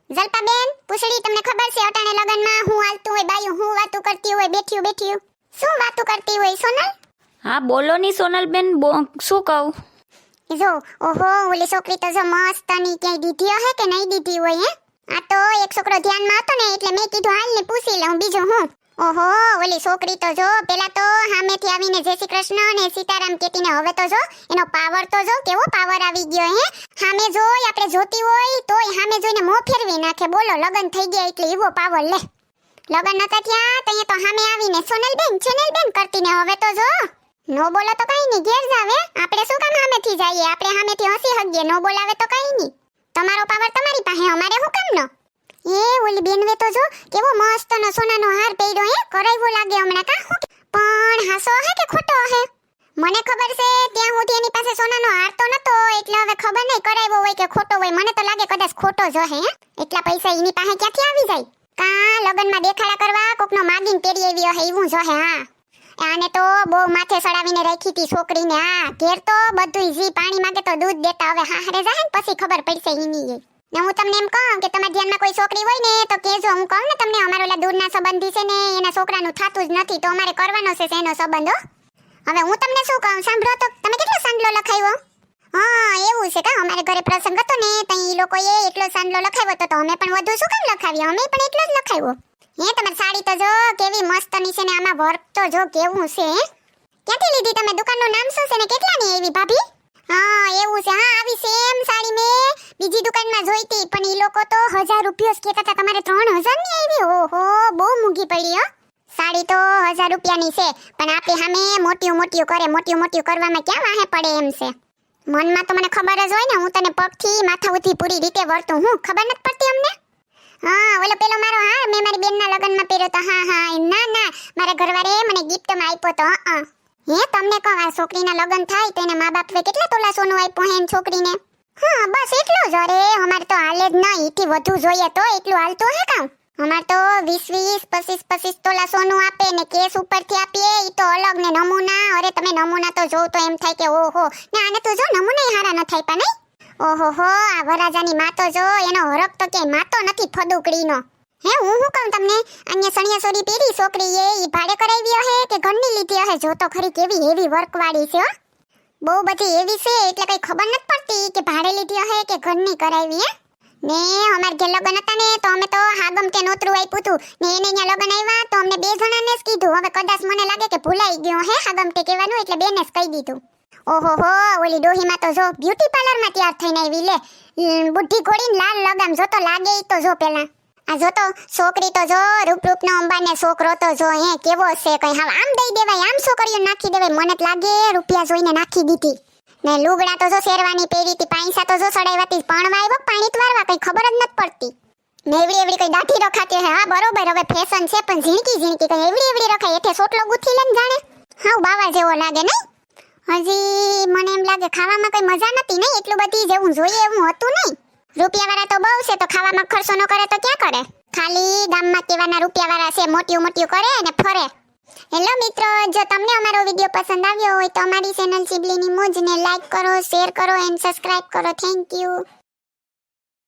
જલપાબેન પૂછડી તમને ખબર છે અટાણે લગનમાં હું હાલતું હોય બાયું હું વાતું કરતી હોય બેઠ્યું શું વાતું કરતી હોય સોનલ? હા બોલો ની સોનલબેન, શું કહું? જો ઓહો ઓલી છોકરી તો જો મસ્તની ક્યાંય દીધી હે કે નહીં દીધી હોય હે? આ તો એક છોકરો ધ્યાનમાં હતો ને એટલે મેં કીધું હાલ ને પૂછી લઉં બીજું હું. ઓહો ઓલી છોકરી તો જો પેલા તો સામેથી આવીને જય શ્રી કૃષ્ણ અને સીતારામ કહેતીને હવે તો જો એનો પાવર તો જો કેવો પાવર આવી ગયો હે. સામે જોઈ આપણે જોતી હોય તોય સામે જોઈને મોં ફેરવી નાખે. બોલો લગન થઈ ગયા એટલે એવો પાવર લે. લગન નતા થયા તો અહીંયા તો સામે આવીને સોનલબેન કરતીને હવે તો જો નો બોલો તો કઈ નહીં ઘેર જાવે. આપણે શું કામ સામેથી જઈએ? આપણે સામેથી હસી હગીએ. નો બોલાવે તો કઈ નહીં. તમારો પાવર તમારી પાસે, અમારે શું કામનો? એ ઓલી બેનવે તો જો કેવો મસ્તનો સોનાનો હાર પહેર્યો હે, કરાવ્યો લાગે હમણાં કા. પણ હાસો હે કે ખોટો હે? મને ખબર છે ત્યાં સુધી એની પાસે સોનાનો હાર તો નતો એટલે હવે ખબર નહીં કરાવ્યો હોય કે ખોટો હોય. મને તો લાગે કદાચ ખોટો જ હે. એટલા પૈસા એની પાસે ક્યાંથી આવી જાય? કા લગનમાં દેખાડા કરવા કોકનો માગીને પહેરી આવ્યો હે એવું જ હે. હા આને તો બહુ માથે સડાવીને રાખી હતી છોકરીને. હા ઘેર તો બધું જી પાણી માંગે તો દૂધ દેતા. હવે હારે જાય ને પછી ખબર પડશે એની. ને હું તમને એમ કહું કે તમારા ધ્યાનમાં કોઈ છોકરી હોય ને તો કહેજો. હું કહું ને તમને અમારો ઓલા દૂરના સંબંધી છે ને એના છોકરાનું થાતું જ નથી તો અમારે કરવાનો છે એનો સંબંધ. હવે હું તમને શું કહું સાંભળો તો. તમે કેટલો સાંડલો લખાવ્યો? હા એવું છે કા? અમારે ઘરે પ્રસંગ હતો ને તઈ ઈ લોકોએ એટલો સાંડલો લખાવ્યો તો અમે પણ વધુ શું કામ લખાવ્યો? અમે પણ એટલો જ લખાવ્યો. હે તમારી સાડી તો જો કેવી મસ્તની છે ને આમાં વર્ક તો જો કેવું છે. ક્યાંથી લીધી તમે? દુકાનનું નામ શું છે ને કેટલાની આવી ભાભી? હા એવું છે. હા આવી સેમ સાડી મેં બીજી દુકાનમાં જોઈતી પણ ઈ લોકો તો 1000 રૂપિયા જ કહેતા હતા. તમારે 3000 ની આવી? ઓહો બહુ મૂંઘી પડી હો. સાડી તો 1000 રૂપિયાની છે પણ આપે સામે મોટી કરે. મોટી કરવામાં ક્યાં વાહે પડે એમ છે. મનમાં તો મને ખબર જ હોય ને હું તને પગથી માથા ઉધી પૂરી રીતે વર્તું. હું ખબર નથી પડતી અમને? હા ઓલો પેલો મારો હાર મેં મારી બેનના લગનમાં પહેર્યો તો. હા ના મારા ઘરવાળે મને ગિફ્ટમાં આપ્યો તો. હે તમને કહું આ છોકરીના લગન થાય તો એના મા બાપે કેટલા તોલા સોનું આપ્યું હે છોકરીને? હા બસ એટલો જ. અરે અમારે તો હાલે જ નહીં. એથી વધુ જોઈએ તો એટલું હાલતું હે કામ? અમાર તો 20 25 તોલા સોનું આપે ને કેસ ઉપરથી આપીએ ઈ તો અલગ ને નમૂના. અરે તમે નમૂના તો જોવ તો એમ થાય કે ઓહો. ને આને તો જો નમૂનાય હારા ન થાય પા નહીં. ઓહોહો આ વરાજાની માં તો જો એનો હરક તો કે માં તો નથી ફદુકડીનો. હે હું કહું તમને અહીંયા સણિયા સોરી પેરી છોકરીએ ઈ ભાડે કરાવી હે કે ઘરની લીધી હે? જો તો ખરી કેવી હેવી વર્ક વાળી છે હો. બહુ બધી એવી છે એટલે કઈ ખબર નથી પડતી કે ભાડે લીધી હે કે ઘરની કરાવી હે. ને અમાર ઘેર લગન હતા ને તો અમે તો હાગમ કે નોતરું આપ્યું હતું ને એને અહીંયા લગન આવ્યા તો અમને બે જણાને જ કીધું. હવે કદાચ મને લાગે કે ભૂલાઈ ગયો હે હાગમ કે કહેવાનું એટલે બેને જ કહી દીધું. ઓહોહો ઓલી ડોહીમાં તો જો બ્યુટી પાર્લરમાં તૈયાર થઈને આવી. લે બુઢી ઘોડીને લાલ લગામ જો તો લાગે ઈ તો જો પેલા. આ જો તો છોકરી તો જો રૂપનો અંબાને છોકરો તો જો હે કેવો છે કઈ હાવ આમ દઈ દેવાય આમ છોકરીઓ નાખી દેવાય. મને જ લાગે રૂપિયા જોઈને નાખી દીધી. ને લુગડા તો જો શેરવાની પહેરી હતી. પૈસા તો જો સડાઈવાતી પણવા આવ્યો પાણી તવારવા કઈ ખબર જ નથી પડતી. ને એવડી કઈ દાઢી રખાતી હે. હા બરોબર હવે ફેશન છે પણ ઝીણકી કઈ એવડી રખાય એઠે સોટલો ગુથી લઈને જાણે હાવ બાવા જેવો લાગે નહીં. હજી મને એમ લાગે ખાવામાં કઈ મજા નથી નહીં. એટલું બધી જેવું જોઈએ એવું હતું નહીં. રૂપિયાવાળા તો બહુ છે તો ખાવામાં ખર્ચો ન કરે તો ક્યાં કરે? ખાલી ગામમાં કેવાના રૂપિયાવાળા છે મોટી કરે અને ફરે. હેલો મિત્રો, જો તમને અમારો વિડિયો પસંદ આવ્યો હોય તો અમારી ચેનલ સિબલીની મોજને લાઈક કરો, શેર કરો એન્ડ સબસ્ક્રાઇબ કરો. Thank you.